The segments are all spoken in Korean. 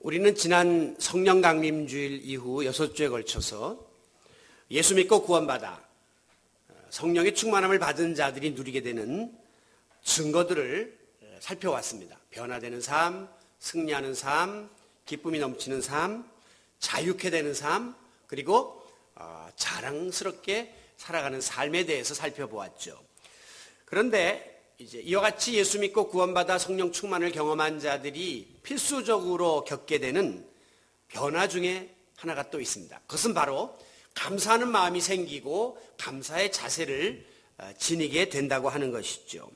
우리는 지난 성령 강림주일 이후 6주에 걸쳐서 예수 믿고 구원받아 성령의 충만함을 받은 자들이 누리게 되는 증거들을 살펴왔습니다. 변화되는 삶, 승리하는 삶, 기쁨이 넘치는 삶, 자유케 되는 삶, 그리고 자랑스럽게 살아가는 삶에 대해서 살펴보았죠. 그런데 이제 이와 같이 예수 믿고 구원받아 성령 충만을 경험한 자들이 필수적으로 겪게 되는 변화 중에 하나가 또 있습니다. 그것은 바로 감사하는 마음이 생기고 감사의 자세를 지니게 된다고 하는 것이죠.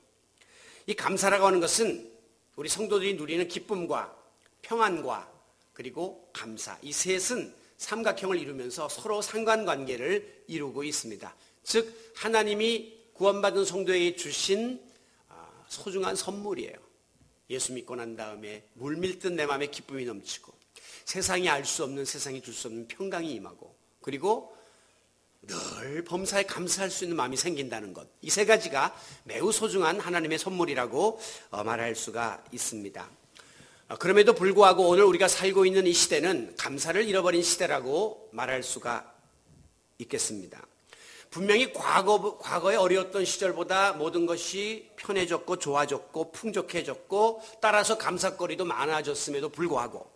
이 감사라고 하는 것은 우리 성도들이 누리는 기쁨과 평안과 그리고 감사, 이 셋은 삼각형을 이루면서 서로 상관관계를 이루고 있습니다. 즉 하나님이 구원받은 성도에게 주신 소중한 선물이에요. 예수 믿고 난 다음에 물밀듯 내 마음에 기쁨이 넘치고 세상이 알 수 없는, 세상이 줄 수 없는 평강이 임하고, 그리고 늘 범사에 감사할 수 있는 마음이 생긴다는 것, 이 세 가지가 매우 소중한 하나님의 선물이라고 말할 수가 있습니다. 그럼에도 불구하고 오늘 우리가 살고 있는 이 시대는 감사를 잃어버린 시대라고 말할 수가 있겠습니다. 분명히 과거에 어려웠던 시절보다 모든 것이 편해졌고 좋아졌고 풍족해졌고 따라서 감사거리도 많아졌음에도 불구하고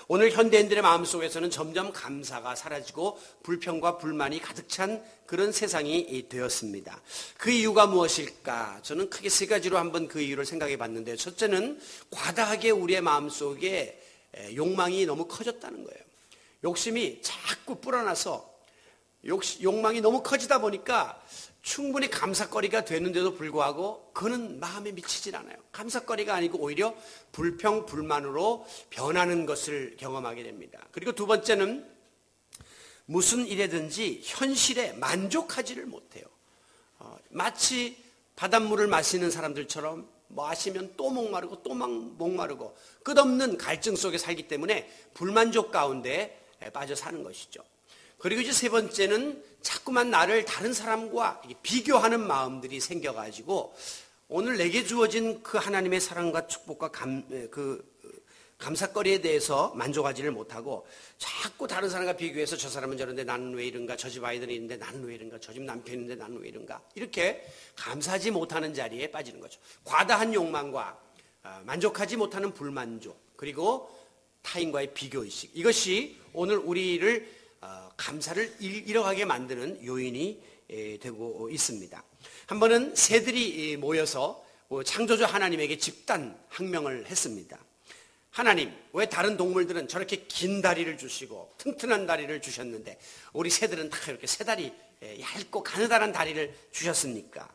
오늘 현대인들의 마음속에서는 점점 감사가 사라지고 불평과 불만이 가득 찬 그런 세상이 되었습니다. 그 이유가 무엇일까? 저는 크게 세 가지로 한번 그 이유를 생각해 봤는데, 첫째는 과다하게 우리의 마음속에 욕망이 너무 커졌다는 거예요. 욕심이 자꾸 불어나서 욕망이 너무 커지다 보니까 충분히 감사거리가 되는데도 불구하고 그는 마음에 미치질 않아요. 감사거리가 아니고 오히려 불평, 불만으로 변하는 것을 경험하게 됩니다. 그리고 두 번째는 무슨 일에든지 현실에 만족하지를 못해요. 마치 바닷물을 마시는 사람들처럼 마시면 또 목마르고 또 목마르고 끝없는 갈증 속에 살기 때문에 불만족 가운데 빠져 사는 것이죠. 그리고 이제 세 번째는 자꾸만 나를 다른 사람과 비교하는 마음들이 생겨가지고 오늘 내게 주어진 그 하나님의 사랑과 축복과 감사거리에 대해서 만족하지를 못하고 자꾸 다른 사람과 비교해서 저 사람은 저런데 나는 왜 이런가, 저 집 아이들이 있는데 나는 왜 이런가, 저 집 남편인데 나는 왜 이런가, 이렇게 감사하지 못하는 자리에 빠지는 거죠. 과다한 욕망과 만족하지 못하는 불만족, 그리고 타인과의 비교의식, 이것이 오늘 우리를 감사를 잃어가게 만드는 요인이 되고 있습니다. 한 번은 새들이 모여서 창조주 하나님에게 집단 항명을 했습니다. 하나님, 왜 다른 동물들은 저렇게 긴 다리를 주시고 튼튼한 다리를 주셨는데 우리 새들은 다 이렇게 새 다리, 얇고 가느다란 다리를 주셨습니까?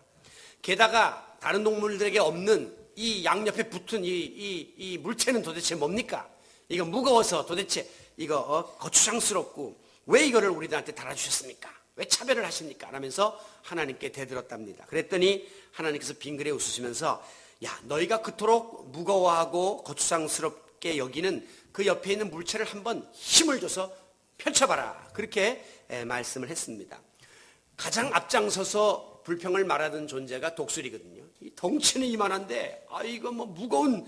게다가 다른 동물들에게 없는 이 양옆에 붙은 이 물체는 도대체 뭡니까? 이거 무거워서 도대체 이거 거추장스럽고 왜 이거를 우리들한테 달아주셨습니까? 왜 차별을 하십니까? 라면서 하나님께 대들었답니다. 그랬더니 하나님께서 빙그레 웃으시면서, 야, 너희가 그토록 무거워하고 거추장스럽게 여기는 그 옆에 있는 물체를 한번 힘을 줘서 펼쳐봐라. 그렇게 말씀을 했습니다. 가장 앞장서서 불평을 말하던 존재가 독수리거든요. 이 덩치는 이만한데 이거 뭐 무거운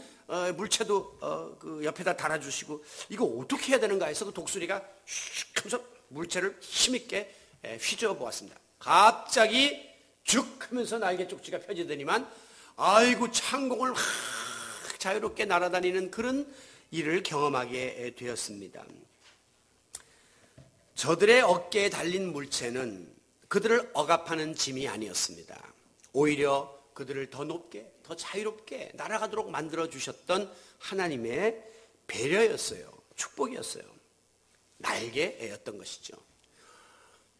물체도 그 옆에다 달아주시고 이거 어떻게 해야 되는가 해서 그 독수리가 슉 하면서 물체를 힘있게 휘저어 보았습니다. 갑자기 쭉 하면서 날개 쪽지가 펴지더니만 아이고 창공을 확 자유롭게 날아다니는 그런 일을 경험하게 되었습니다. 저들의 어깨에 달린 물체는 그들을 억압하는 짐이 아니었습니다. 오히려 그들을 더 높게, 더 자유롭게 날아가도록 만들어주셨던 하나님의 배려였어요. 축복이었어요. 날개였던 것이죠.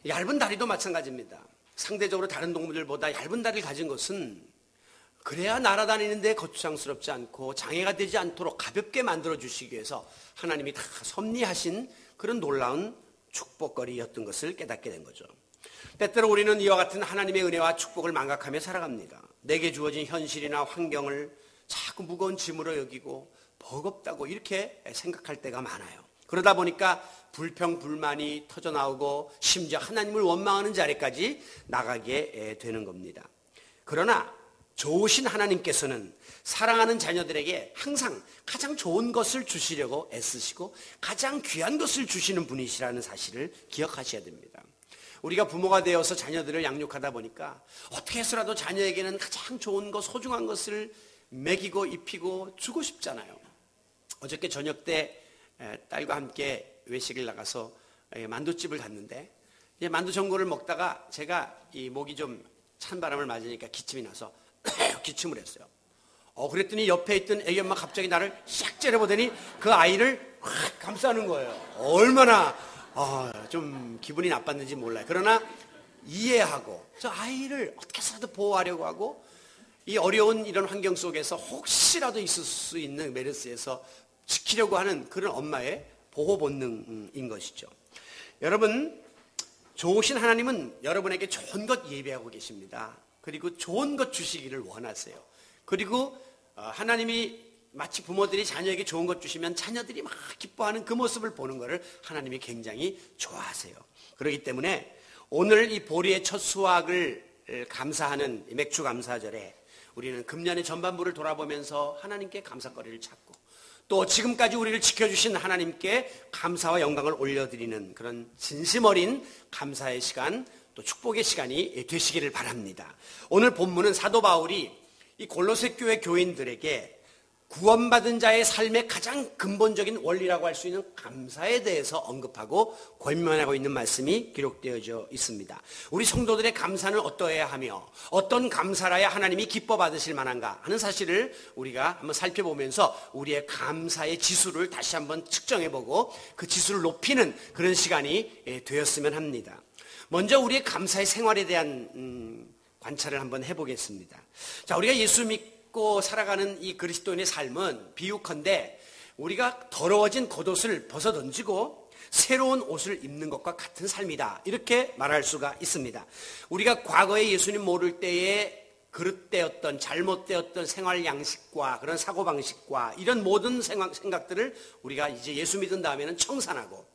얇은 다리도 마찬가지입니다. 상대적으로 다른 동물들보다 얇은 다리를 가진 것은 그래야 날아다니는데 거추장스럽지 않고 장애가 되지 않도록 가볍게 만들어주시기 위해서 하나님이 다 섭리하신 그런 놀라운 축복거리였던 것을 깨닫게 된 거죠. 때때로 우리는 이와 같은 하나님의 은혜와 축복을 망각하며 살아갑니다. 내게 주어진 현실이나 환경을 자꾸 무거운 짐으로 여기고 버겁다고 이렇게 생각할 때가 많아요. 그러다 보니까 불평, 불만이 터져나오고 심지어 하나님을 원망하는 자리까지 나가게 되는 겁니다. 그러나 좋으신 하나님께서는 사랑하는 자녀들에게 항상 가장 좋은 것을 주시려고 애쓰시고 가장 귀한 것을 주시는 분이시라는 사실을 기억하셔야 됩니다. 우리가 부모가 되어서 자녀들을 양육하다 보니까 어떻게 해서라도 자녀에게는 가장 좋은 것, 소중한 것을 먹이고 입히고 주고 싶잖아요. 어저께 저녁 때 딸과 함께 외식을 나가서 만두집을 갔는데 만두 전골을 먹다가 제가 이 목이 좀 찬 바람을 맞으니까 기침이 나서 기침을 했어요. 그랬더니 옆에 있던 애기 엄마가 갑자기 나를 샥 째려보더니 그 아이를 확 감싸는 거예요. 얼마나 좀 기분이 나빴는지 몰라요. 그러나 이해하고 저 아이를 어떻게 해서라도 보호하려고 하고 이 어려운 이런 환경 속에서 혹시라도 있을 수 있는 메르스에서 지키려고 하는 그런 엄마의 보호 본능인 것이죠. 여러분, 좋으신 하나님은 여러분에게 좋은 것 예비하고 계십니다. 그리고 좋은 것 주시기를 원하세요. 그리고 하나님이 마치 부모들이 자녀에게 좋은 것 주시면 자녀들이 막 기뻐하는 그 모습을 보는 것을 하나님이 굉장히 좋아하세요. 그렇기 때문에 오늘 이 보리의 첫 수확을 감사하는 맥주 감사절에 우리는 금년의 전반부를 돌아보면서 하나님께 감사거리를 찾고 또 지금까지 우리를 지켜주신 하나님께 감사와 영광을 올려드리는 그런 진심 어린 감사의 시간, 또 축복의 시간이 되시기를 바랍니다. 오늘 본문은 사도 바울이 이 골로새 교회 교인들에게 구원받은 자의 삶의 가장 근본적인 원리라고 할 수 있는 감사에 대해서 언급하고 권면하고 있는 말씀이 기록되어져 있습니다. 우리 성도들의 감사는 어떠해야 하며 어떤 감사라야 하나님이 기뻐 받으실 만한가 하는 사실을 우리가 한번 살펴보면서 우리의 감사의 지수를 다시 한번 측정해보고 그 지수를 높이는 그런 시간이 되었으면 합니다. 먼저 우리의 감사의 생활에 대한 관찰을 한번 해보겠습니다. 자, 우리가 예수 믿고 살아가는 이 그리스도인의 삶은 비유컨대 우리가 더러워진 겉옷을 벗어던지고 새로운 옷을 입는 것과 같은 삶이다. 이렇게 말할 수가 있습니다. 우리가 과거에 예수님 모를 때에 그릇되었던 잘못되었던 생활 양식과 그런 사고방식과 이런 모든 생각들을 우리가 이제 예수 믿은 다음에는 청산하고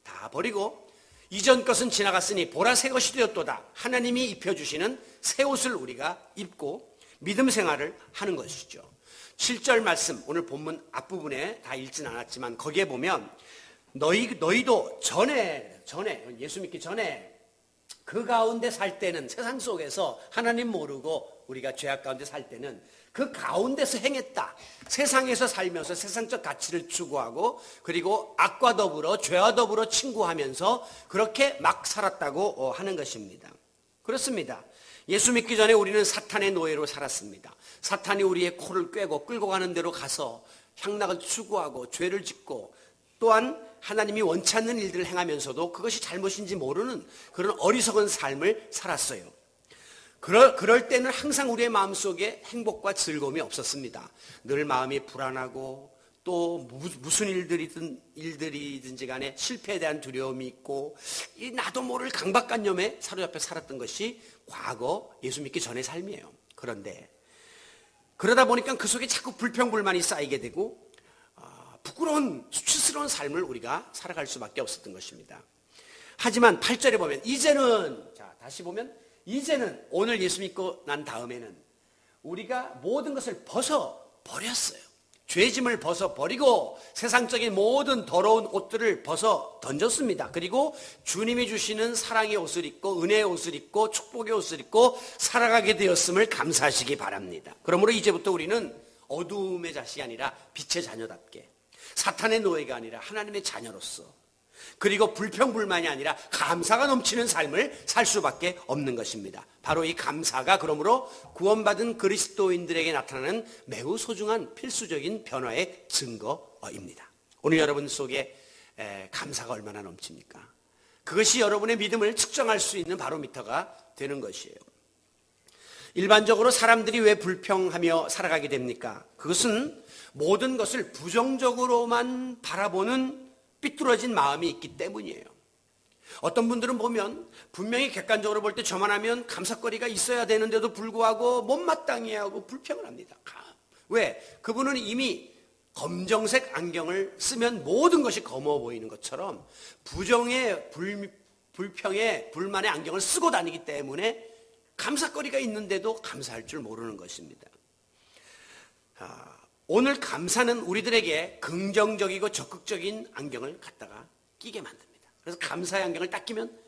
다 버리고 이전 것은 지나갔으니 보라 새 것이 되었도다. 하나님이 입혀주시는 새 옷을 우리가 입고 믿음 생활을 하는 것이죠. 7절 말씀, 오늘 본문 앞부분에 다 읽진 않았지만 거기에 보면 너희도 전에 예수 믿기 전에 그 가운데 살 때는 세상 속에서 하나님 모르고 우리가 죄악 가운데 살 때는 그 가운데서 행했다. 세상에서 살면서 세상적 가치를 추구하고 그리고 악과 더불어 죄와 더불어 친구하면서 그렇게 막 살았다고 하는 것입니다. 그렇습니다. 예수 믿기 전에 우리는 사탄의 노예로 살았습니다. 사탄이 우리의 코를 꿰고 끌고 가는 대로 가서 향락을 추구하고 죄를 짓고 또한 하나님이 원치 않는 일들을 행하면서도 그것이 잘못인지 모르는 그런 어리석은 삶을 살았어요. 그럴 때는 항상 우리의 마음속에 행복과 즐거움이 없었습니다. 늘 마음이 불안하고 또 무슨 일들이든지 간에 실패에 대한 두려움이 있고 이 나도 모를 강박관념에 사로잡혀 살았던 것이 과거 예수 믿기 전의 삶이에요. 그런데 그러다 보니까 그 속에 자꾸 불평불만이 쌓이게 되고 부끄러운 수치스러운 삶을 우리가 살아갈 수밖에 없었던 것입니다. 하지만 8절에 보면 다시 보면 이제는 오늘 예수 믿고 난 다음에는 우리가 모든 것을 벗어버렸어요. 죄짐을 벗어버리고 세상적인 모든 더러운 옷들을 벗어 던졌습니다. 그리고 주님이 주시는 사랑의 옷을 입고 은혜의 옷을 입고 축복의 옷을 입고 살아가게 되었음을 감사하시기 바랍니다. 그러므로 이제부터 우리는 어두움의 자식이 아니라 빛의 자녀답게 사탄의 노예가 아니라 하나님의 자녀로서 그리고 불평불만이 아니라 감사가 넘치는 삶을 살 수밖에 없는 것입니다. 바로 이 감사가 그러므로 구원받은 그리스도인들에게 나타나는 매우 소중한 필수적인 변화의 증거입니다. 오늘 여러분 속에 감사가 얼마나 넘칩니까? 그것이 여러분의 믿음을 측정할 수 있는 바로미터가 되는 것이에요. 일반적으로 사람들이 왜 불평하며 살아가게 됩니까? 그것은 모든 것을 부정적으로만 바라보는 삐뚤어진 마음이 있기 때문이에요. 어떤 분들은 보면 분명히 객관적으로 볼 때 저만 하면 감사거리가 있어야 되는데도 불구하고 못마땅해 하고 불평을 합니다. 왜? 그분은 이미 검정색 안경을 쓰면 모든 것이 검어 보이는 것처럼 부정의 불평의 불만의 안경을 쓰고 다니기 때문에 감사거리가 있는데도 감사할 줄 모르는 것입니다. 오늘 감사는 우리들에게 긍정적이고 적극적인 안경을 갖다가 끼게 만듭니다. 그래서 감사의 안경을 딱 끼면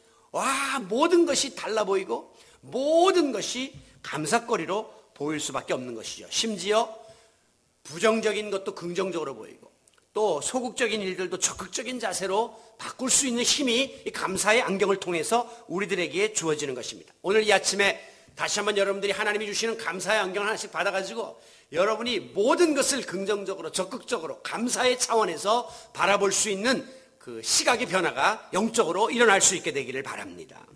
모든 것이 달라 보이고 모든 것이 감사거리로 보일 수밖에 없는 것이죠. 심지어 부정적인 것도 긍정적으로 보이고 또 소극적인 일들도 적극적인 자세로 바꿀 수 있는 힘이 이 감사의 안경을 통해서 우리들에게 주어지는 것입니다. 오늘 이 아침에 다시 한번 여러분들이 하나님이 주시는 감사의 안경을 하나씩 받아가지고 여러분이 모든 것을 긍정적으로 적극적으로 감사의 차원에서 바라볼 수 있는 그 시각의 변화가 영적으로 일어날 수 있게 되기를 바랍니다.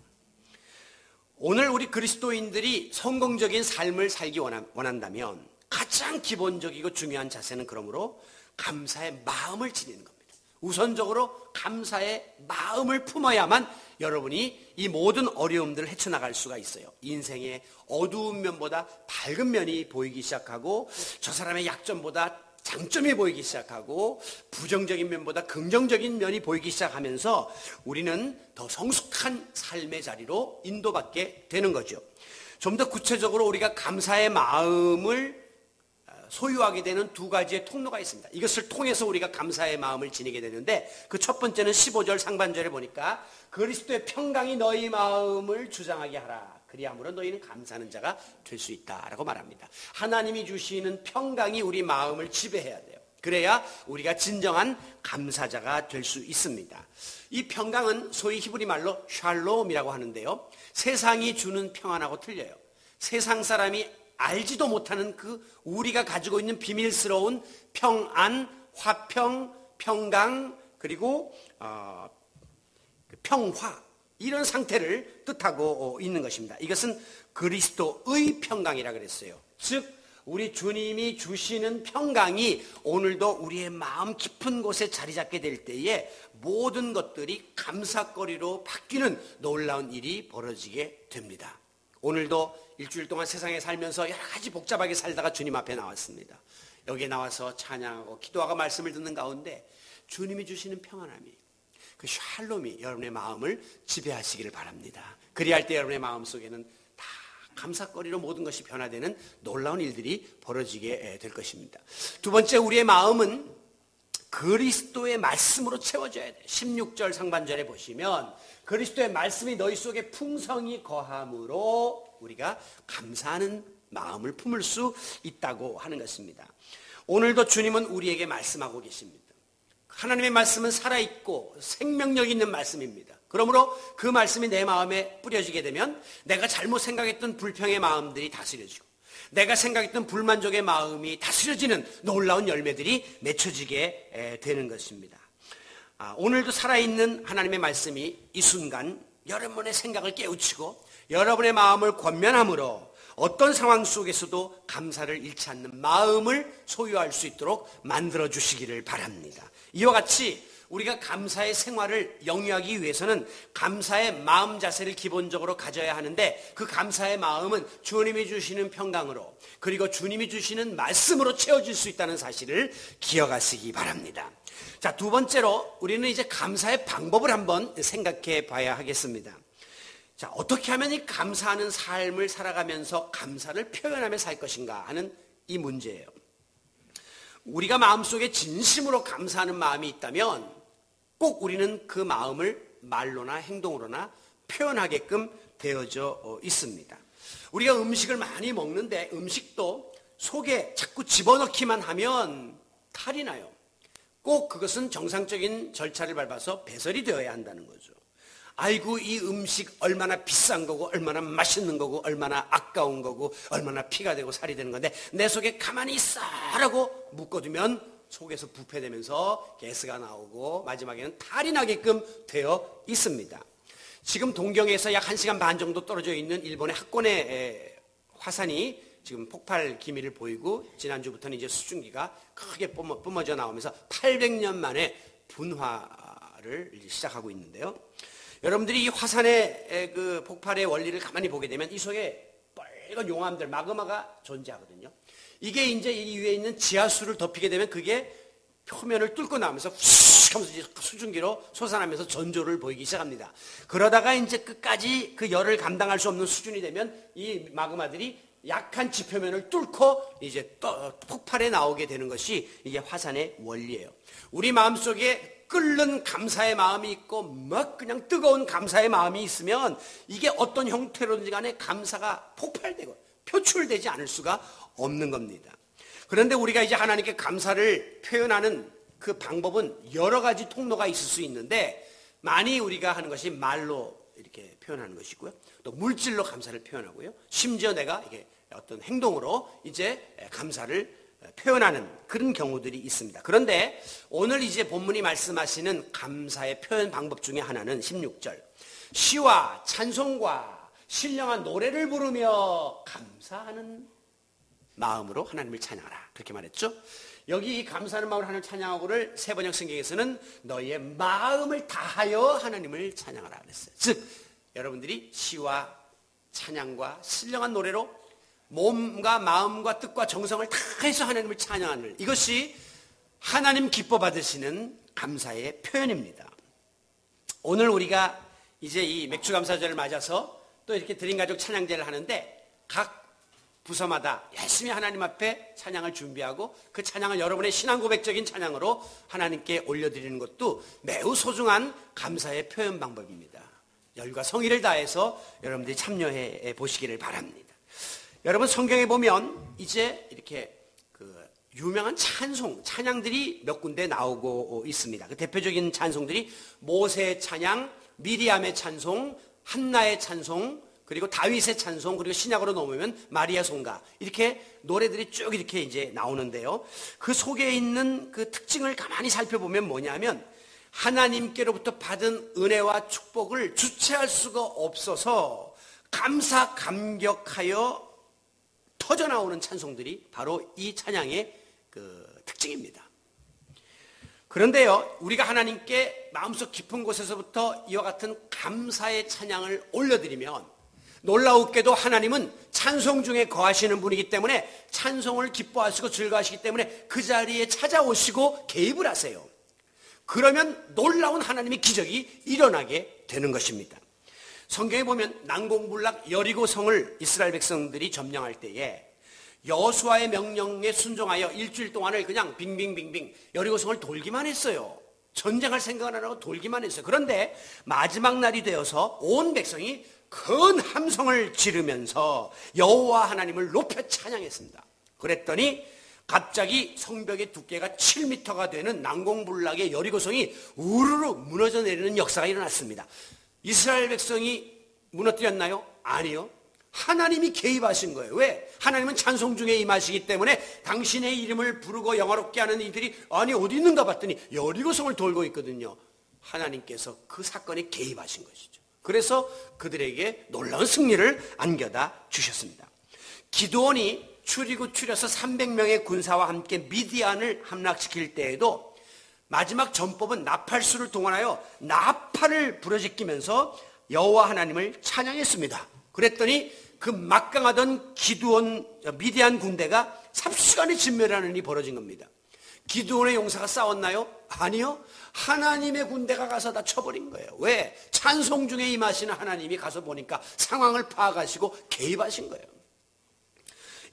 오늘 우리 그리스도인들이 성공적인 삶을 살기 원한다면 가장 기본적이고 중요한 자세는 그러므로 감사의 마음을 지니는 겁니다. 우선적으로 감사의 마음을 품어야만 여러분이 이 모든 어려움들을 헤쳐나갈 수가 있어요. 인생의 어두운 면보다 밝은 면이 보이기 시작하고 저 사람의 약점보다 장점이 보이기 시작하고 부정적인 면보다 긍정적인 면이 보이기 시작하면서 우리는 더 성숙한 삶의 자리로 인도받게 되는 거죠. 좀 더 구체적으로 우리가 감사의 마음을 소유하게 되는 두 가지의 통로가 있습니다. 이것을 통해서 우리가 감사의 마음을 지니게 되는데 그 첫 번째는 15절 상반절에 보니까 그리스도의 평강이 너희 마음을 주장하게 하라. 그리함으로 너희는 감사하는 자가 될 수 있다라고 말합니다. 하나님이 주시는 평강이 우리 마음을 지배해야 돼요. 그래야 우리가 진정한 감사자가 될 수 있습니다. 이 평강은 소위 히브리 말로 샬롬이라고 하는데요. 세상이 주는 평안하고 틀려요. 세상 사람이 알지도 못하는 그 우리가 가지고 있는 비밀스러운 평안, 화평, 평강, 그리고 평화, 이런 상태를 뜻하고 있는 것입니다. 이것은 그리스도의 평강이라 그랬어요. 즉 우리 주님이 주시는 평강이 오늘도 우리의 마음 깊은 곳에 자리 잡게 될 때에 모든 것들이 감사거리로 바뀌는 놀라운 일이 벌어지게 됩니다. 오늘도 일주일 동안 세상에 살면서 여러 가지 복잡하게 살다가 주님 앞에 나왔습니다. 여기에 나와서 찬양하고 기도하고 말씀을 듣는 가운데 주님이 주시는 평안함이, 그 샬롬이 여러분의 마음을 지배하시기를 바랍니다. 그리할 때 여러분의 마음속에는 다 감사거리로 모든 것이 변화되는 놀라운 일들이 벌어지게 될 것입니다. 두 번째, 우리의 마음은 그리스도의 말씀으로 채워져야 돼요. 16절 상반절에 보시면 그리스도의 말씀이 너희 속에 풍성히 거함으로 우리가 감사하는 마음을 품을 수 있다고 하는 것입니다. 오늘도 주님은 우리에게 말씀하고 계십니다. 하나님의 말씀은 살아있고 생명력 있는 말씀입니다. 그러므로 그 말씀이 내 마음에 뿌려지게 되면 내가 잘못 생각했던 불평의 마음들이 다스려지고 내가 생각했던 불만족의 마음이 다스려지는 놀라운 열매들이 맺혀지게 되는 것입니다. 오늘도 살아있는 하나님의 말씀이 이 순간 여러분의 생각을 깨우치고 여러분의 마음을 권면함으로 어떤 상황 속에서도 감사를 잃지 않는 마음을 소유할 수 있도록 만들어 주시기를 바랍니다. 이와 같이 우리가 감사의 생활을 영위하기 위해서는 감사의 마음 자세를 기본적으로 가져야 하는데 그 감사의 마음은 주님이 주시는 평강으로 그리고 주님이 주시는 말씀으로 채워질 수 있다는 사실을 기억하시기 바랍니다. 자, 두 번째로 우리는 이제 감사의 방법을 한번 생각해 봐야 하겠습니다. 자, 어떻게 하면 이 감사하는 삶을 살아가면서 감사를 표현하며 살 것인가 하는 이 문제예요. 우리가 마음속에 진심으로 감사하는 마음이 있다면 꼭 우리는 그 마음을 말로나 행동으로나 표현하게끔 되어져 있습니다. 우리가 음식을 많이 먹는데 음식도 속에 자꾸 집어넣기만 하면 탈이 나요. 꼭 그것은 정상적인 절차를 밟아서 배설이 되어야 한다는 거죠. 아이고, 이 음식 얼마나 비싼 거고 얼마나 맛있는 거고 얼마나 아까운 거고 얼마나 피가 되고 살이 되는 건데 내 속에 가만히 있어라고 묶어두면 속에서 부패되면서 가스가 나오고 마지막에는 탈이 나게끔 되어 있습니다. 지금 동경에서 약 1시간 반 정도 떨어져 있는 일본의 하코네 화산이 지금 폭발 기미를 보이고 지난주부터는 이제 수증기가 크게 뿜어져 나오면서 800년 만에 분화를 시작하고 있는데요. 여러분들이 이 화산의 그 폭발의 원리를 가만히 보게 되면 이 속에 빨간 용암들, 마그마가 존재하거든요. 이게 이제 이 위에 있는 지하수를 덮이게 되면 그게 표면을 뚫고 나오면서 푸쉬 하면서 이제 수증기로 솟아나면서 전조를 보이기 시작합니다. 그러다가 이제 끝까지 그 열을 감당할 수 없는 수준이 되면 이 마그마들이 약한 지표면을 뚫고 이제 폭발해 나오게 되는 것이 이게 화산의 원리예요. 우리 마음속에 끓는 감사의 마음이 있고 막 그냥 뜨거운 감사의 마음이 있으면 이게 어떤 형태로든지 간에 감사가 폭발되고 표출되지 않을 수가 없는 겁니다. 그런데 우리가 이제 하나님께 감사를 표현하는 그 방법은 여러 가지 통로가 있을 수 있는데 많이 우리가 하는 것이 말로 이렇게 표현하는 것이고요. 또 물질로 감사를 표현하고요. 심지어 내가 이게 어떤 행동으로 이제 감사를 표현하는 그런 경우들이 있습니다. 그런데 오늘 이제 본문이 말씀하시는 감사의 표현 방법 중에 하나는 16절. 시와 찬송과 신령한 노래를 부르며 감사하는 마음으로 하나님을 찬양하라. 그렇게 말했죠. 여기 이 감사하는 마음으로 하나님을 찬양하고를 세번역 성경에서는 너희의 마음을 다하여 하나님을 찬양하라 그랬어요. 즉 여러분들이 시와 찬양과 신령한 노래로 몸과 마음과 뜻과 정성을 다해서 하나님을 찬양하는 이것이 하나님 기뻐 받으시는 감사의 표현입니다. 오늘 우리가 이제 이 맥주감사절을 맞아서 또 이렇게 드림 가족 찬양제를 하는데 각 부서마다 열심히 하나님 앞에 찬양을 준비하고 그 찬양을 여러분의 신앙 고백적인 찬양으로 하나님께 올려드리는 것도 매우 소중한 감사의 표현 방법입니다. 열과 성의를 다해서 여러분들이 참여해 보시기를 바랍니다. 여러분 성경에 보면 이제 이렇게 그 유명한 찬양들이 몇 군데 나오고 있습니다. 그 대표적인 찬송들이 모세의 찬양, 미리암의 찬송, 한나의 찬송, 그리고 다윗의 찬송, 그리고 신약으로 넘으면 마리아 송가 이렇게 노래들이 쭉 이렇게 이제 나오는데요. 그 속에 있는 그 특징을 가만히 살펴보면 뭐냐면 하나님께로부터 받은 은혜와 축복을 주체할 수가 없어서 감사 감격하여 터져 나오는 찬송들이 바로 이 찬양의 그 특징입니다. 그런데요, 우리가 하나님께 마음속 깊은 곳에서부터 이와 같은 감사의 찬양을 올려드리면 놀라웠게도 하나님은 찬송 중에 거하시는 분이기 때문에 찬송을 기뻐하시고 즐거워하시기 때문에 그 자리에 찾아오시고 개입을 하세요. 그러면 놀라운 하나님의 기적이 일어나게 되는 것입니다. 성경에 보면 난공불락 여리고성을 이스라엘 백성들이 점령할 때에 여호수아의 명령에 순종하여 일주일 동안을 그냥 빙빙빙빙 여리고성을 돌기만 했어요. 전쟁할 생각을 안 하고 돌기만 했어요. 그런데 마지막 날이 되어서 온 백성이 큰 함성을 지르면서 여호와 하나님을 높여 찬양했습니다. 그랬더니 갑자기 성벽의 두께가 7m가 되는 난공불락의 여리고성이 우르르 무너져 내리는 역사가 일어났습니다. 이스라엘 백성이 무너뜨렸나요? 아니요. 하나님이 개입하신 거예요. 왜? 하나님은 찬송 중에 임하시기 때문에 당신의 이름을 부르고 영화롭게 하는 이들이 아니 어디 있는가 봤더니 여리고성을 돌고 있거든요. 하나님께서 그 사건에 개입하신 것이죠. 그래서 그들에게 놀라운 승리를 안겨다 주셨습니다. 기드온이 추려서 300명의 군사와 함께 미디안을 함락시킬 때에도 마지막 전법은 나팔수를 동원하여 나팔을 부러지키면서 여호와 하나님을 찬양했습니다. 그랬더니 그 막강하던 미디안 군대가 삽시간에 진멸하는 일이 벌어진 겁니다. 기드온의 용사가 싸웠나요? 아니요. 하나님의 군대가 가서 다 쳐버린 거예요. 왜? 찬송 중에 임하시는 하나님이 가서 보니까 상황을 파악하시고 개입하신 거예요.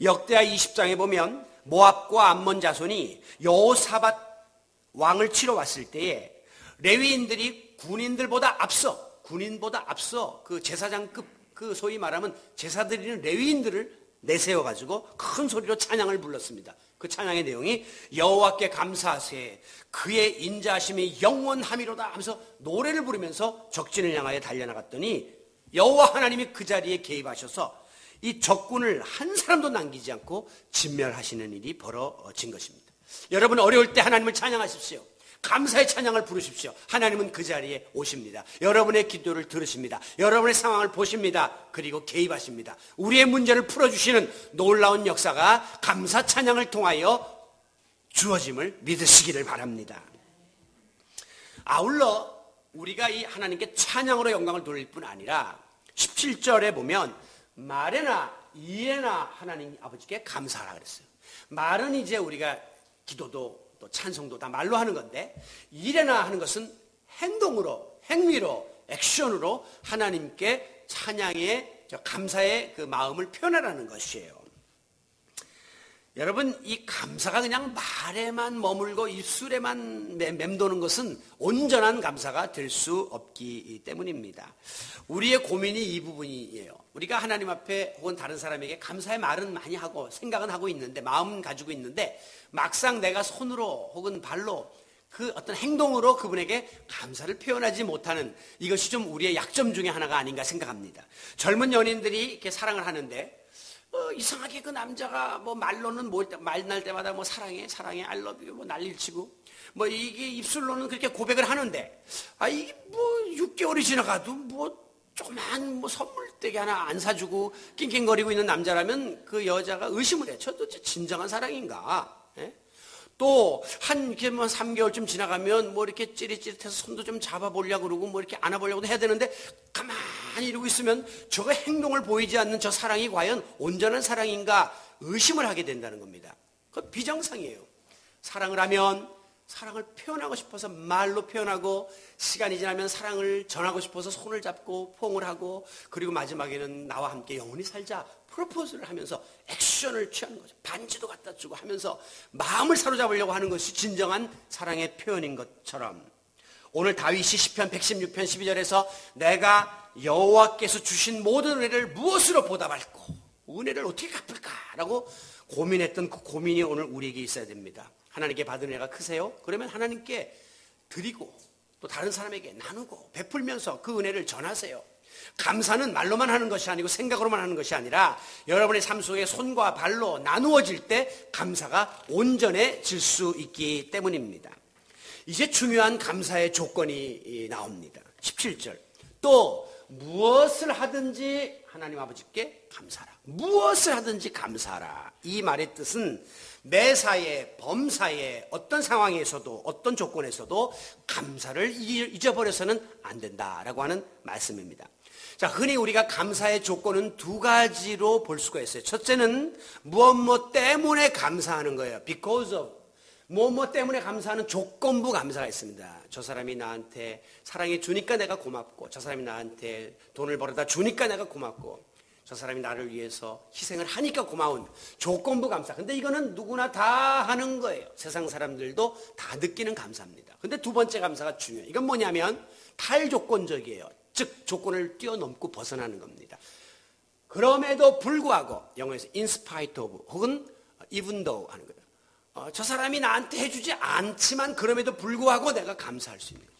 역대하 20장에 보면 모압과 암몬 자손이 여호사밧 왕을 치러 왔을 때에 레위인들이 군인보다 앞서 그 제사장급 그 소위 말하면 제사 드리는 레위인들을 내세워가지고 큰 소리로 찬양을 불렀습니다. 그 찬양의 내용이 여호와께 감사하세 그의 인자하심이 영원함이로다 하면서 노래를 부르면서 적진을 향하여 달려나갔더니 여호와 하나님이 그 자리에 개입하셔서 이 적군을 한 사람도 남기지 않고 진멸하시는 일이 벌어진 것입니다. 여러분 어려울 때 하나님을 찬양하십시오. 감사의 찬양을 부르십시오. 하나님은 그 자리에 오십니다. 여러분의 기도를 들으십니다. 여러분의 상황을 보십니다. 그리고 개입하십니다. 우리의 문제를 풀어주시는 놀라운 역사가 감사 찬양을 통하여 주어짐을 믿으시기를 바랍니다. 아울러 우리가 이 하나님께 찬양으로 영광을 돌릴 뿐 아니라 17절에 보면 말에나 이에나 하나님 아버지께 감사하라 그랬어요. 말은 이제 우리가 기도도 또 찬송도 다 말로 하는 건데, 일에나 하는 것은 행동으로, 행위로, 액션으로 하나님께 찬양의, 감사의 그 마음을 표현하라는 것이에요. 여러분, 이 감사가 그냥 말에만 머물고 입술에만 맴도는 것은 온전한 감사가 될 수 없기 때문입니다. 우리의 고민이 이 부분이에요. 우리가 하나님 앞에 혹은 다른 사람에게 감사의 말은 많이 하고 생각은 하고 있는데, 마음은 가지고 있는데, 막상 내가 손으로 혹은 발로 그 어떤 행동으로 그분에게 감사를 표현하지 못하는, 이것이 좀 우리의 약점 중에 하나가 아닌가 생각합니다. 젊은 연인들이 이렇게 사랑을 하는데 이상하게 그 남자가 뭐 말로는 말 날 때마다 뭐 사랑해 I love you 뭐 난리를 치고, 뭐 이게 입술로는 그렇게 고백을 하는데, 이게 뭐 6개월이 지나가도 뭐 조그만 뭐 선물대기 하나 안 사주고 낑낑거리고 있는 남자라면 그 여자가 의심을 해. 저 도대체 진정한 사랑인가? 예? 또 이렇게 뭐 3개월쯤 지나가면 뭐 이렇게 찌릿찌릿해서 손도 좀 잡아보려고 그러고 뭐 이렇게 안아보려고도 해야 되는데, 가만히 이러고 있으면 저거 행동을 보이지 않는 저 사랑이 과연 온전한 사랑인가 의심을 하게 된다는 겁니다. 그건 비정상이에요. 사랑을 하면 사랑을 표현하고 싶어서 말로 표현하고, 시간이 지나면 사랑을 전하고 싶어서 손을 잡고 포옹을 하고, 그리고 마지막에는 나와 함께 영원히 살자 프로포즈를 하면서 액션을 취하는 거죠. 반지도 갖다 주고 하면서 마음을 사로잡으려고 하는 것이 진정한 사랑의 표현인 것처럼, 오늘 다윗이 시편 116편 12절에서 내가 여호와께서 주신 모든 은혜를 무엇으로 보답할꼬, 은혜를 어떻게 갚을까라고 고민했던 그 고민이 오늘 우리에게 있어야 됩니다. 하나님께 받은 은혜가 크세요? 그러면 하나님께 드리고 또 다른 사람에게 나누고 베풀면서 그 은혜를 전하세요. 감사는 말로만 하는 것이 아니고 생각으로만 하는 것이 아니라 여러분의 삶 속에 손과 발로 나누어질 때 감사가 온전해질 수 있기 때문입니다. 이제 중요한 감사의 조건이 나옵니다. 17절. 또 무엇을 하든지 하나님 아버지께 감사하라. 무엇을 하든지 감사하라. 이 말의 뜻은 매사에, 범사에, 어떤 상황에서도 어떤 조건에서도 감사를 잊어버려서는 안 된다라고 하는 말씀입니다. 자, 흔히 우리가 감사의 조건은 두 가지로 볼 수가 있어요. 첫째는 무엇 때문에 감사하는 거예요. Because of. 무엇 때문에 감사하는 조건부 감사가 있습니다. 저 사람이 나한테 사랑해 주니까 내가 고맙고, 저 사람이 나한테 돈을 벌어다 주니까 내가 고맙고, 저 사람이 나를 위해서 희생을 하니까 고마운 조건부 감사. 근데 이거는 누구나 다 하는 거예요. 세상 사람들도 다 느끼는 감사입니다. 근데 두 번째 감사가 중요해요. 이건 뭐냐면 탈조건적이에요. 즉 조건을 뛰어넘고 벗어나는 겁니다. 그럼에도 불구하고, 영어에서 in spite of 혹은 even though 하는 거예요. 저 사람이 나한테 해주지 않지만 그럼에도 불구하고 내가 감사할 수 있는 거예요.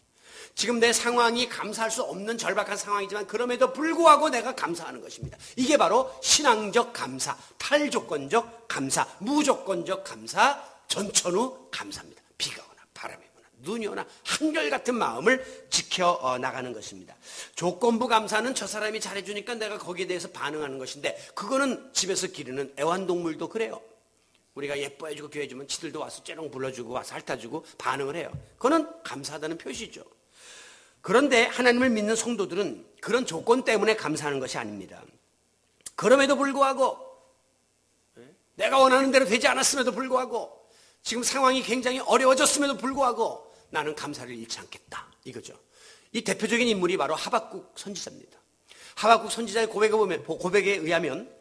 지금 내 상황이 감사할 수 없는 절박한 상황이지만 그럼에도 불구하고 내가 감사하는 것입니다. 이게 바로 신앙적 감사, 탈조건적 감사, 무조건적 감사, 전천후 감사입니다. 비가 오나 바람이 오나 눈이 오나 한결같은 마음을 지켜나가는 것입니다. 조건부 감사는 저 사람이 잘해주니까 내가 거기에 대해서 반응하는 것인데, 그거는 집에서 기르는 애완동물도 그래요. 우리가 예뻐해주고 귀해주면 지들도 와서 째롱 불러주고 와서 핥아주고 반응을 해요. 그거는 감사하다는 표시죠. 그런데 하나님을 믿는 성도들은 그런 조건 때문에 감사하는 것이 아닙니다. 그럼에도 불구하고, 내가 원하는 대로 되지 않았음에도 불구하고, 지금 상황이 굉장히 어려워졌음에도 불구하고 나는 감사를 잃지 않겠다, 이거죠. 이 대표적인 인물이 바로 하박국 선지자입니다. 하박국 선지자의 고백에 의하면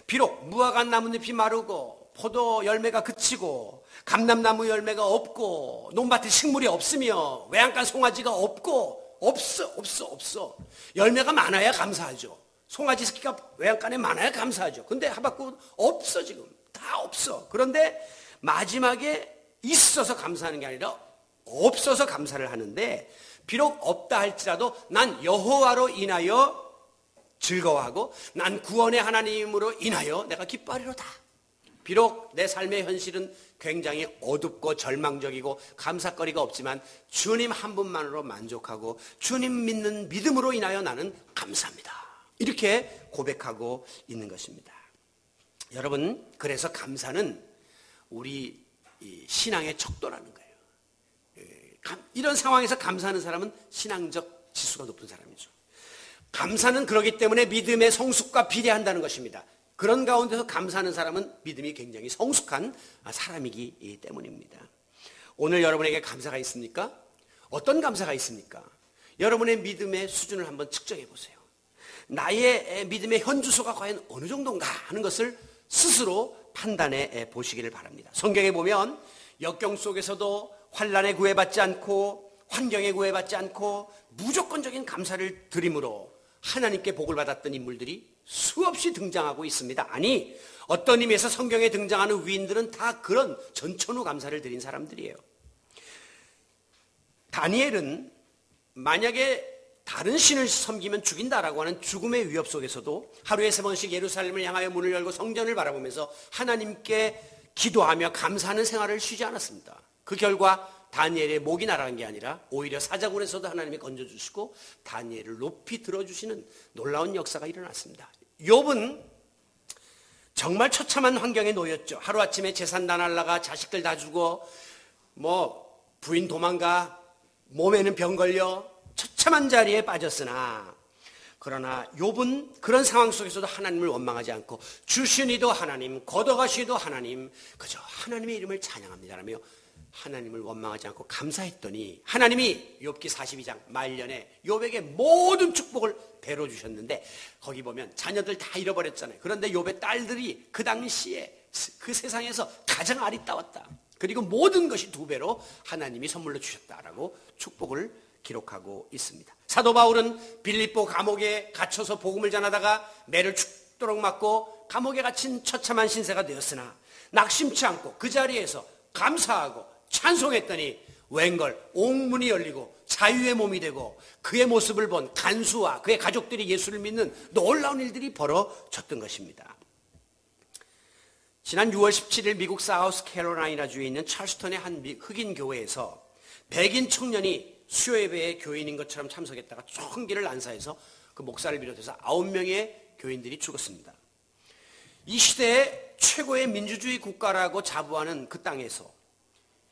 비록 무화과 나뭇잎이 마르고 포도 열매가 그치고 감람나무 열매가 없고 논밭에 식물이 없으며 외양간 송아지가 없고, 없어. 열매가 많아야 감사하죠. 송아지 새끼가 외양간에 많아야 감사하죠. 근데 하박국은 없어. 지금 다 없어. 그런데 마지막에 있어서 감사하는 게 아니라 없어서 감사를 하는데, 비록 없다 할지라도 난 여호와로 인하여 즐거워하고 난 구원의 하나님으로 인하여 내가 기뻐하리로다. 비록 내 삶의 현실은 굉장히 어둡고 절망적이고 감사거리가 없지만 주님 한 분만으로 만족하고 주님 믿는 믿음으로 인하여 나는 감사합니다. 이렇게 고백하고 있는 것입니다. 여러분, 그래서 감사는 우리 신앙의 척도라는 거예요. 이런 상황에서 감사하는 사람은 신앙적 지수가 높은 사람이죠. 감사는 그렇기 때문에 믿음의 성숙과 비례한다는 것입니다. 그런 가운데서 감사하는 사람은 믿음이 굉장히 성숙한 사람이기 때문입니다. 오늘 여러분에게 감사가 있습니까? 어떤 감사가 있습니까? 여러분의 믿음의 수준을 한번 측정해 보세요. 나의 믿음의 현주소가 과연 어느 정도인가 하는 것을 스스로 판단해 보시기를 바랍니다. 성경에 보면 역경 속에서도 환난에 구애받지 않고 환경에 구애받지 않고 무조건적인 감사를 드림으로 하나님께 복을 받았던 인물들이 수없이 등장하고 있습니다. 아니, 어떤 의미에서 성경에 등장하는 위인들은 다 그런 전천후 감사를 드린 사람들이에요. 다니엘은 만약에 다른 신을 섬기면 죽인다라고 하는 죽음의 위협 속에서도 하루에 3번씩 예루살렘을 향하여 문을 열고 성전을 바라보면서 하나님께 기도하며 감사하는 생활을 쉬지 않았습니다. 그 결과 다니엘의 목이 날아간 게 아니라 오히려 사자굴에서도 하나님이 건져주시고 다니엘을 높이 들어주시는 놀라운 역사가 일어났습니다. 욥은 정말 처참한 환경에 놓였죠. 하루아침에 재산 다 날라가 자식들 다 죽어 부인 도망가 몸에는 병 걸려 처참한 자리에 빠졌으나 그러나 욥은 그런 상황 속에서도 하나님을 원망하지 않고 주시니도 하나님, 걷어가시니도 하나님, 그저 하나님의 이름을 찬양합니다라며 하나님을 원망하지 않고 감사했더니 하나님이 욥기 42장 말년에 욥에게 모든 축복을 배로 주셨는데 거기 보면 자녀들 다 잃어버렸잖아요. 그런데 욥의 딸들이 그 당시에 그 세상에서 가장 아리따웠다. 그리고 모든 것이 2배로 하나님이 선물로 주셨다라고 축복을 기록하고 있습니다. 사도 바울은 빌립보 감옥에 갇혀서 복음을 전하다가 매를 죽도록 맞고 감옥에 갇힌 처참한 신세가 되었으나 낙심치 않고 그 자리에서 감사하고 찬송했더니 웬걸 옥문이 열리고 자유의 몸이 되고 그의 모습을 본 간수와 그의 가족들이 예수를 믿는 놀라운 일들이 벌어졌던 것입니다. 지난 6월 17일 미국 사우스캐롤라이나주에 있는 찰스턴의 한 흑인 교회에서 백인 청년이 수요 예배에 교인인 것처럼 참석했다가 총기를 난사해서 그 목사를 비롯해서 9명의 교인들이 죽었습니다. 이 시대의 최고의 민주주의 국가라고 자부하는 그 땅에서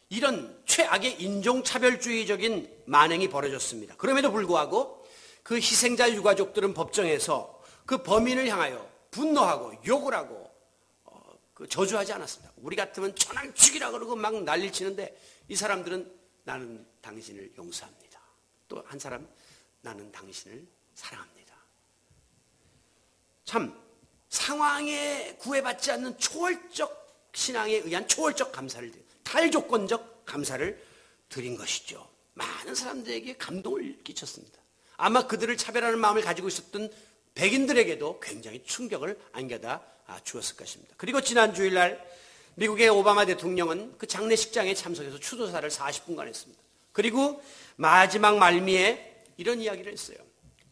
이런 최악의 인종차별주의적인 만행이 벌어졌습니다. 그럼에도 불구하고 그 희생자 유가족들은 법정에서 그 범인을 향하여 분노하고 욕을 하고 저주하지 않았습니다. 우리 같으면 천황 죽이라 그러고 막 난리를 치는데 이 사람들은 나는 당신을 용서합니다. 또 한 사람 나는 당신을 사랑합니다. 참 상황에 구애받지 않는 초월적 신앙에 의한 초월적 감사를 드린 탈조건적 감사를 드린 것이죠. 많은 사람들에게 감동을 끼쳤습니다. 아마 그들을 차별하는 마음을 가지고 있었던 백인들에게도 굉장히 충격을 안겨다 주었을 것입니다. 그리고 지난 주일날 미국의 오바마 대통령은 그 장례식장에 참석해서 추도사를 40분간 했습니다. 그리고 마지막 말미에 이런 이야기를 했어요.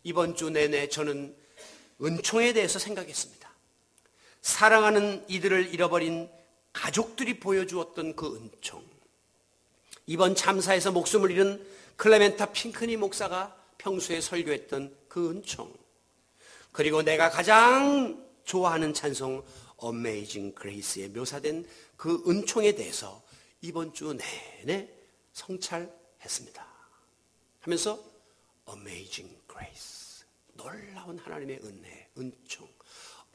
이번 주 내내 저는 은총에 대해서 생각했습니다. 사랑하는 이들을 잃어버린 가족들이 보여주었던 그 은총, 이번 참사에서 목숨을 잃은 클레멘타 핑크니 목사가 평소에 설교했던 그 은총, 그리고 내가 가장 좋아하는 찬송 Amazing Grace에 묘사된 그 은총에 대해서 이번 주 내내 성찰했습니다. 하면서 Amazing Grace, 놀라운 하나님의 은혜, 은총,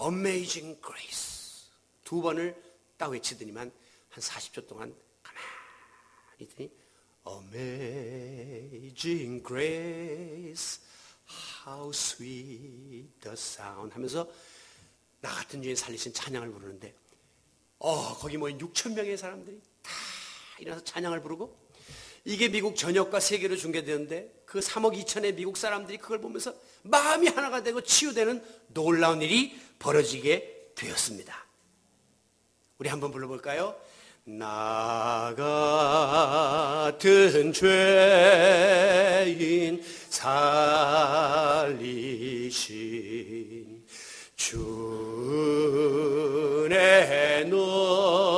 Amazing Grace 2번을 딱 외치더니만 한 40초 동안 가만히 있더니 Amazing Grace, How sweet the sound 하면서 나 같은 죄인 살리신 찬양을 부르는데 거기 모인 6,000명의 사람들이 다 일어나서 찬양을 부르고 이게 미국 전역과 세계로 중계되는데 그 3억 2천의 미국 사람들이 그걸 보면서 마음이 하나가 되고 치유되는 놀라운 일이 벌어지게 되었습니다. 우리 한번 불러볼까요? 나 같은 죄인 살리신 주의 놀라워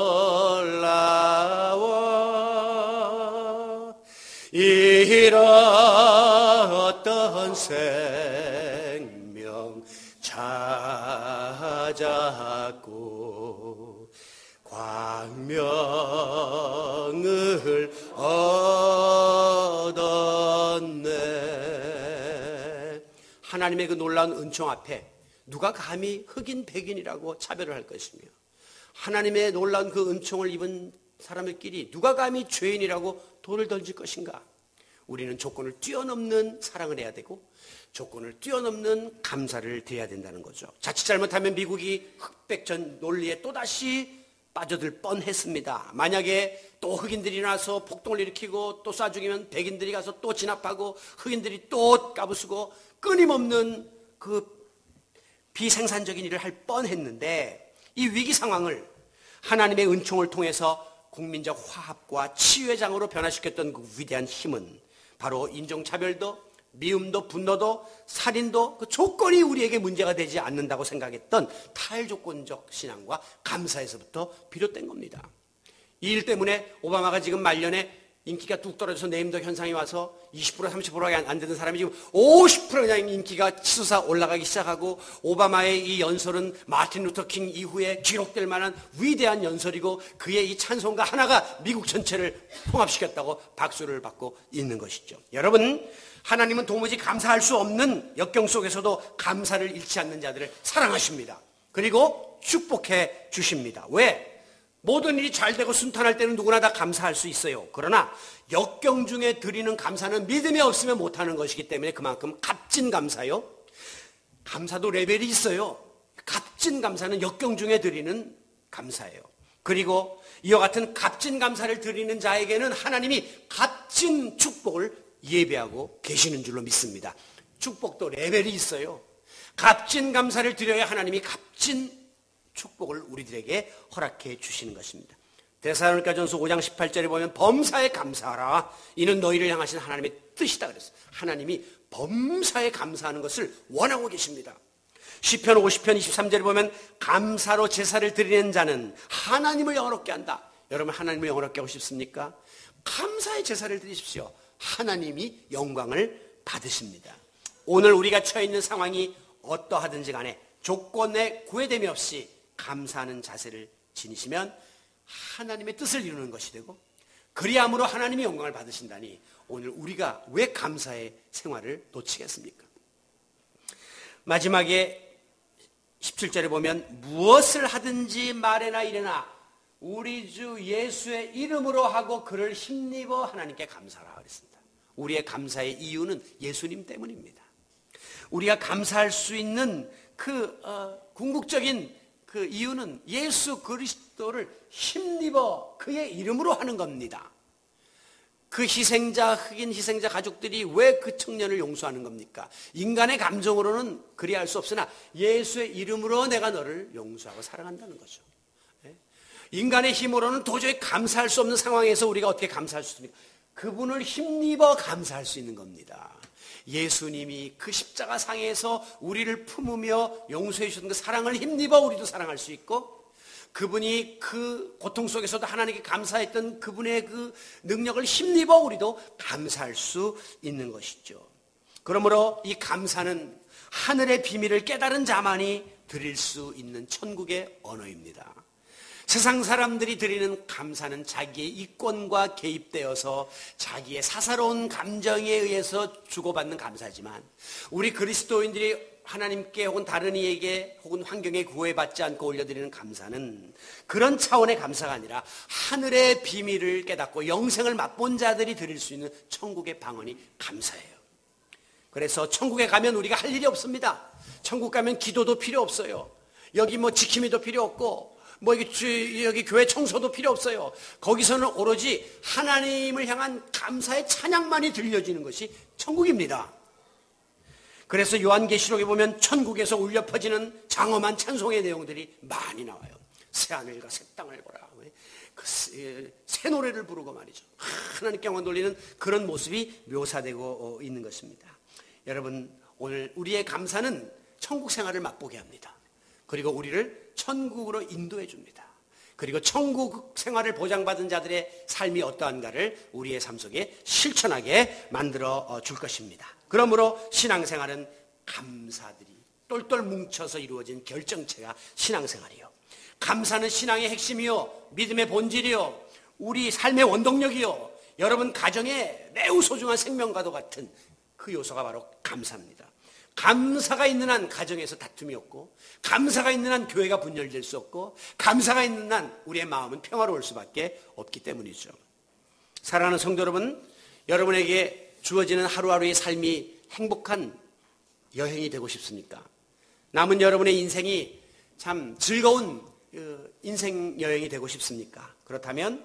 잃었던 생명 찾았고 광명을 얻었네. 하나님의 그 놀라운 은총 앞에 누가 감히 흑인 백인이라고 차별을 할 것이며 하나님의 놀라운 그 은총을 입은 사람들끼리 누가 감히 죄인이라고 돌을 던질 것인가? 우리는 조건을 뛰어넘는 사랑을 해야 되고 조건을 뛰어넘는 감사를 드려야 된다는 거죠. 자칫 잘못하면 미국이 흑백전 논리에 또다시 빠져들 뻔했습니다. 만약에 또 흑인들이 나서 폭동을 일으키고 또 쏴 죽이면 백인들이 가서 또 진압하고 흑인들이 또 까부수고 끊임없는 그 비생산적인 일을 할 뻔했는데 이 위기 상황을 하나님의 은총을 통해서 국민적 화합과 치유의 장으로 변화시켰던 그 위대한 힘은 바로 인종차별도 미움도 분노도 살인도 그 조건이 우리에게 문제가 되지 않는다고 생각했던 탈조건적 신앙과 감사에서부터 비롯된 겁니다. 이 일 때문에 오바마가 지금 말년에 인기가 뚝 떨어져서 네임덕 현상이 와서 20% 30%가 안 되는 사람이 지금 50% 그냥 인기가 치솟아 올라가기 시작하고 오바마의 이 연설은 마틴 루터 킹 이후에 기록될 만한 위대한 연설이고 그의 이 찬송가 하나가 미국 전체를 통합시켰다고 박수를 받고 있는 것이죠. 여러분, 하나님은 도무지 감사할 수 없는 역경 속에서도 감사를 잃지 않는 자들을 사랑하십니다. 그리고 축복해 주십니다. 왜? 모든 일이 잘 되고 순탄할 때는 누구나 다 감사할 수 있어요. 그러나 역경 중에 드리는 감사는 믿음이 없으면 못하는 것이기 때문에 그만큼 값진 감사요. 감사도 레벨이 있어요. 값진 감사는 역경 중에 드리는 감사예요. 그리고 이와 같은 값진 감사를 드리는 자에게는 하나님이 값진 축복을 예배하고 계시는 줄로 믿습니다. 축복도 레벨이 있어요. 값진 감사를 드려야 하나님이 값진 축복을 우리들에게 허락해 주시는 것입니다. 데살로니가전서 5장 18절에 보면 범사에 감사하라. 이는 너희를 향하신 하나님의 뜻이다 그랬어요. 하나님이 범사에 감사하는 것을 원하고 계십니다. 시편 50편 23절에 보면 감사로 제사를 드리는 자는 하나님을 영화롭게 한다. 여러분, 하나님을 영화롭게 하고 싶습니까? 감사의 제사를 드리십시오. 하나님이 영광을 받으십니다. 오늘 우리가 처해 있는 상황이 어떠하든지 간에 조건에 구애됨이 없이 감사하는 자세를 지니시면 하나님의 뜻을 이루는 것이 되고 그리함으로 하나님이 영광을 받으신다니 오늘 우리가 왜 감사의 생활을 놓치겠습니까? 마지막에 17절에 보면 무엇을 하든지 말에나 이래나 우리 주 예수의 이름으로 하고 그를 힘입어 하나님께 감사하라 그랬습니다. 우리의 감사의 이유는 예수님 때문입니다. 우리가 감사할 수 있는 그 궁극적인 그 이유는 예수 그리스도를 힘입어 그의 이름으로 하는 겁니다. 그 희생자, 흑인 희생자 가족들이 왜 그 청년을 용서하는 겁니까? 인간의 감정으로는 그리할 수 없으나 예수의 이름으로 내가 너를 용서하고 사랑한다는 거죠. 인간의 힘으로는 도저히 감사할 수 없는 상황에서 우리가 어떻게 감사할 수 있습니까? 그분을 힘입어 감사할 수 있는 겁니다. 예수님이 그 십자가 상에서 우리를 품으며 용서해 주신 그 사랑을 힘입어 우리도 사랑할 수 있고 그분이 그 고통 속에서도 하나님께 감사했던 그분의 그 능력을 힘입어 우리도 감사할 수 있는 것이죠. 그러므로 이 감사는 하늘의 비밀을 깨달은 자만이 드릴 수 있는 천국의 언어입니다. 세상 사람들이 드리는 감사는 자기의 이권과 개입되어서 자기의 사사로운 감정에 의해서 주고받는 감사지만 우리 그리스도인들이 하나님께 혹은 다른 이에게 혹은 환경에 구애받지 않고 올려드리는 감사는 그런 차원의 감사가 아니라 하늘의 비밀을 깨닫고 영생을 맛본 자들이 드릴 수 있는 천국의 방언이 감사예요. 그래서 천국에 가면 우리가 할 일이 없습니다. 천국 가면 기도도 필요 없어요. 여기 뭐 지킴이도 필요 없고 여기 교회 청소도 필요 없어요. 거기서는 오로지 하나님을 향한 감사의 찬양만이 들려지는 것이 천국입니다. 그래서 요한계시록에 보면 천국에서 울려 퍼지는 장엄한 찬송의 내용들이 많이 나와요. 새하늘과 새 땅을 보라. 새 노래를 부르고 말이죠. 하나님께 영광 돌리는 그런 모습이 묘사되고 있는 것입니다. 여러분, 오늘 우리의 감사는 천국 생활을 맛보게 합니다. 그리고 우리를 천국으로 인도해 줍니다. 그리고 천국 생활을 보장받은 자들의 삶이 어떠한가를 우리의 삶 속에 실천하게 만들어 줄 것입니다. 그러므로 신앙생활은 감사들이 똘똘 뭉쳐서 이루어진 결정체가 신앙생활이요. 감사는 신앙의 핵심이요, 믿음의 본질이요, 우리 삶의 원동력이요, 여러분 가정의 매우 소중한 생명과도 같은 그 요소가 바로 감사입니다. 감사가 있는 한 가정에서 다툼이 없고, 감사가 있는 한 교회가 분열될 수 없고, 감사가 있는 한 우리의 마음은 평화로울 수밖에 없기 때문이죠. 사랑하는 성도 여러분, 여러분에게 주어지는 하루하루의 삶이 행복한 여행이 되고 싶습니까? 남은 여러분의 인생이 참 즐거운 인생 여행이 되고 싶습니까? 그렇다면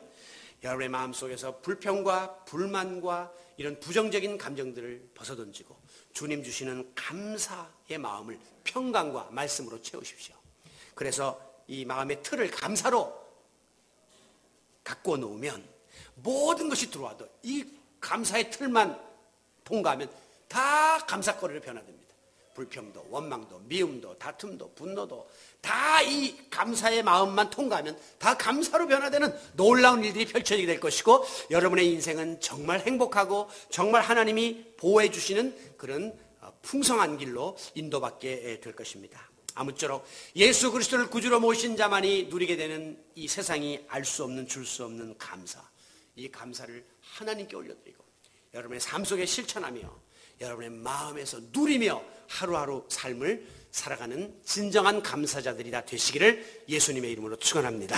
여러분의 마음속에서 불평과 불만과 이런 부정적인 감정들을 벗어던지고 주님 주시는 감사의 마음을 평강과 말씀으로 채우십시오. 그래서 이 마음의 틀을 감사로 갖고 놓으면 모든 것이 들어와도 이 감사의 틀만 통과하면 다 감사거리로 변화됩니다. 불평도, 원망도, 미움도, 다툼도, 분노도 다 이 감사의 마음만 통과하면 다 감사로 변화되는 놀라운 일들이 펼쳐지게 될 것이고, 여러분의 인생은 정말 행복하고 정말 하나님이 보호해 주시는 그런 풍성한 길로 인도받게 될 것입니다. 아무쪼록 예수 그리스도를 구주로 모신 자만이 누리게 되는 이 세상이 알 수 없는, 줄 수 없는 감사, 이 감사를 하나님께 올려드리고 여러분의 삶 속에 실천하며 여러분의 마음에서 누리며 하루하루 삶을 살아가는 진정한 감사자들이 다 되시기를 예수님의 이름으로 축원합니다.